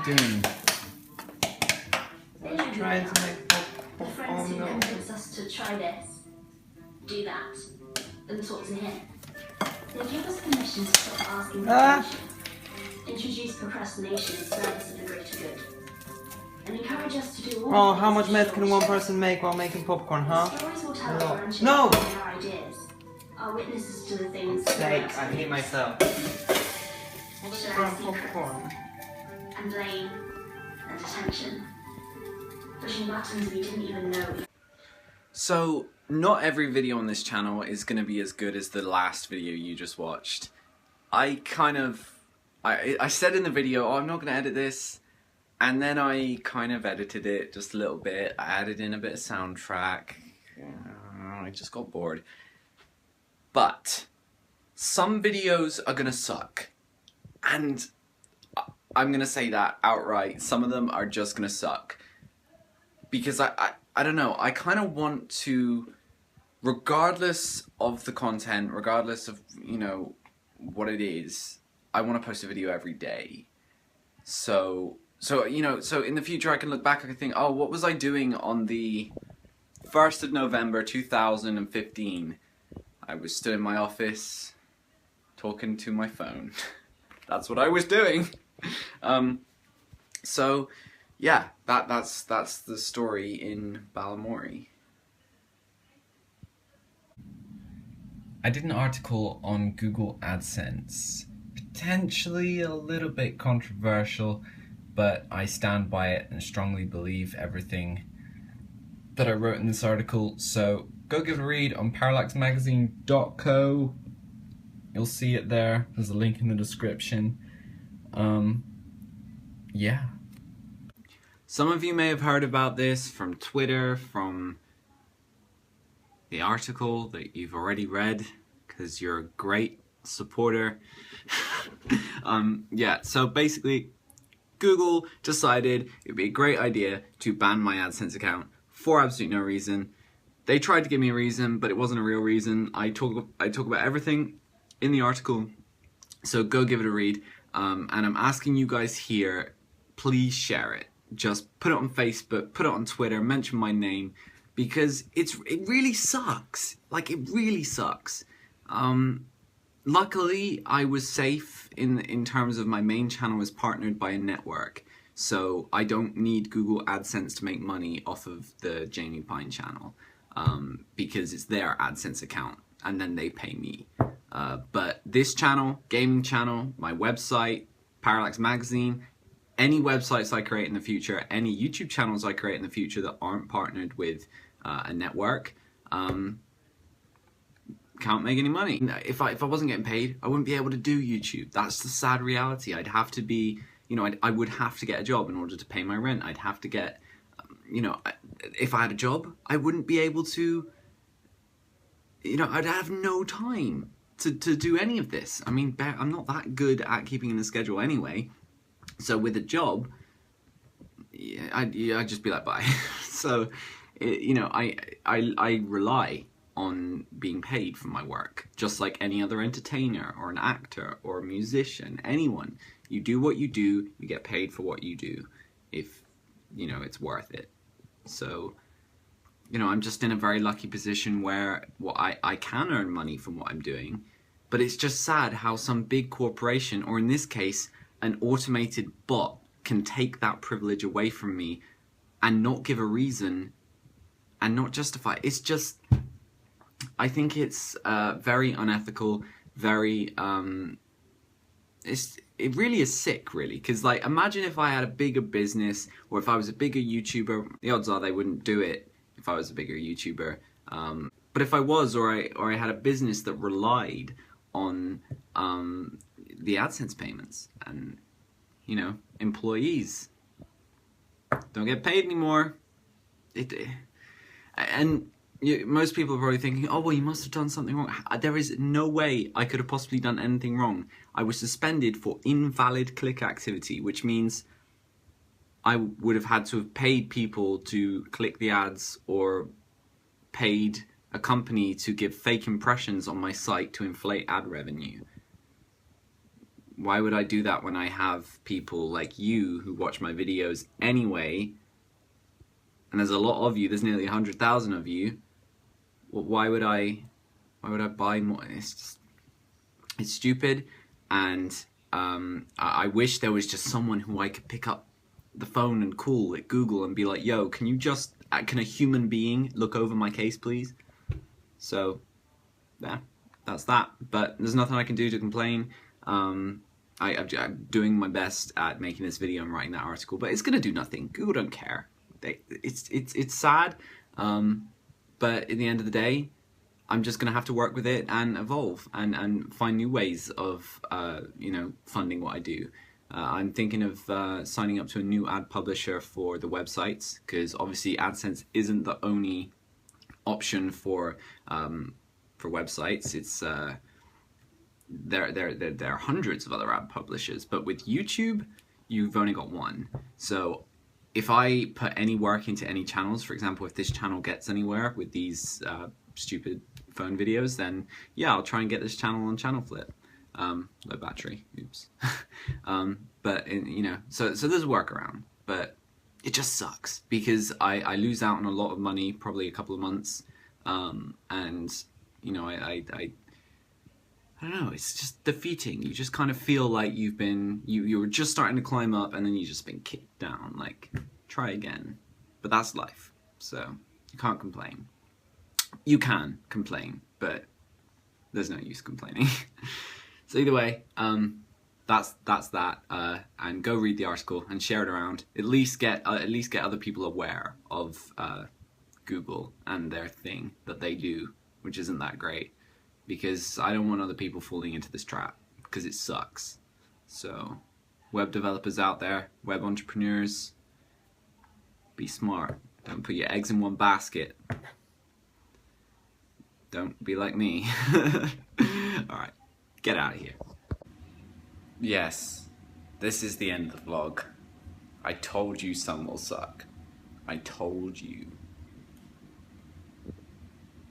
doing? Trying to make popcorn. Who convinced us to try this, do that, and talk to him. They gave us permission to stop asking for permission, introduce procrastination in service of the greater good, and encourage us to do all. Oh, how much meth can one person make while making popcorn, huh? Stories will tell our grandchildren No! our ideas, our witnesses to the things. Sake, I hate myself. And share From our secrets, popcorn. and blame, and attention, pushing buttons we didn't even know. So, not every video on this channel is going to be as good as the last video you just watched. I said in the video, oh, I'm not going to edit this, and then I kind of edited it just a little bit. I added in a bit of soundtrack. I just got bored. But some videos are going to suck. And I'm going to say that outright. Some of them are just going to suck. Because I don't know, I kind of want to, regardless of the content, regardless of, you know, what it is, I want to post a video every day. So you know, so in the future I can look back and I can think, oh, what was I doing on the 1st of November 2015? I was stood in my office talking to my phone. That's what I was doing. So yeah, that's the story in Balamory. I did an article on Google AdSense, potentially a little bit controversial, but I stand by it and strongly believe everything that I wrote in this article. So go give it a read on parallaxmagazine.co. You'll see it there. There's a link in the description. Yeah. Some of you may have heard about this from Twitter, from the article that you've already read, because you're a great supporter. Yeah, so basically, Google decided it'd be a great idea to ban my AdSense account for absolutely no reason. They tried to give me a reason, but it wasn't a real reason. I talk about everything in the article, so go give it a read. And I'm asking you guys here, please share it. Just put it on Facebook, put it on Twitter, mention my name, because it really sucks. Like, it really sucks. Luckily, I was safe in terms of my main channel was partnered by a network, so I don't need Google AdSense to make money off of the Jamie Pine channel, because it's their AdSense account, and then they pay me. But this channel, gaming channel, my website, Parallax Magazine, any websites I create in the future, any YouTube channels I create in the future that aren't partnered with a network, can't make any money. If I wasn't getting paid, I wouldn't be able to do YouTube. That's the sad reality. I'd have to be, you know, I would have to get a job in order to pay my rent. I'd have to get, you know, if I had a job, I wouldn't be able to, you know, I'd have no time to do any of this. I mean, I'm not that good at keeping in the schedule anyway. So with a job, yeah, I'd just be like, bye. So, you know, I rely on being paid for my work, just like any other entertainer or an actor or a musician, anyone. You do what you do, you get paid for what you do, if, you know, it's worth it. So, you know, I'm just in a very lucky position where I can earn money from what I'm doing, but it's just sad how some big corporation, or in this case, an automated bot, can take that privilege away from me and not give a reason and not justify. It's just, I think it's very unethical, very, it really is sick, really, because, like, imagine if I had a bigger business, or if I was a bigger YouTuber. The odds are they wouldn't do it if I was a bigger YouTuber, but if I was, or I had a business that relied on the AdSense payments, and, you know, employees don't get paid anymore, and most people are probably thinking, oh, well, you must have done something wrong. There is no way I could have possibly done anything wrong. I was suspended for invalid click activity, which means I would have had to have paid people to click the ads, or paid a company to give fake impressions on my site to inflate ad revenue. why would I do that when I have people like you who watch my videos anyway? And there's a lot of you. There's nearly 100,000 of you. Well, why would I buy more? It's stupid, and I wish there was just someone who I could pick up the phone and call at Google and be like, "Yo, can a human being look over my case, please?" So, yeah, that's that. But there's nothing I can do to complain. I'm doing my best at making this video and writing that article, but it's gonna do nothing. Google don't care. It's sad, but at the end of the day, I'm just gonna have to work with it and evolve and find new ways of funding what I do. I'm thinking of signing up to a new ad publisher for the websites, because obviously AdSense isn't the only option for websites. It's there are hundreds of other ad publishers, but with YouTube, you've only got one. So if I put any work into any channels, for example, if this channel gets anywhere with these stupid phone videos, then yeah, I'll try and get this channel on Channel Flip. Low battery, oops. But so there's a workaround, but it just sucks because I lose out on a lot of money, probably a couple of months, and I don't know, it's just defeating. You just kind of feel like you were just starting to climb up and then you've just been kicked down. Like, try again. But that's life, so you can't complain. You can complain, but there's no use complaining. So either way, that's that. And go read the article and share it around. At least get other people aware of Google and their thing that they do, which isn't that great. Because I don't want other people falling into this trap, because it sucks. So, web developers out there, web entrepreneurs, be smart. Don't put your eggs in one basket. Don't be like me. Alright, get out of here. Yes, this is the end of the vlog. I told you some will suck. I told you.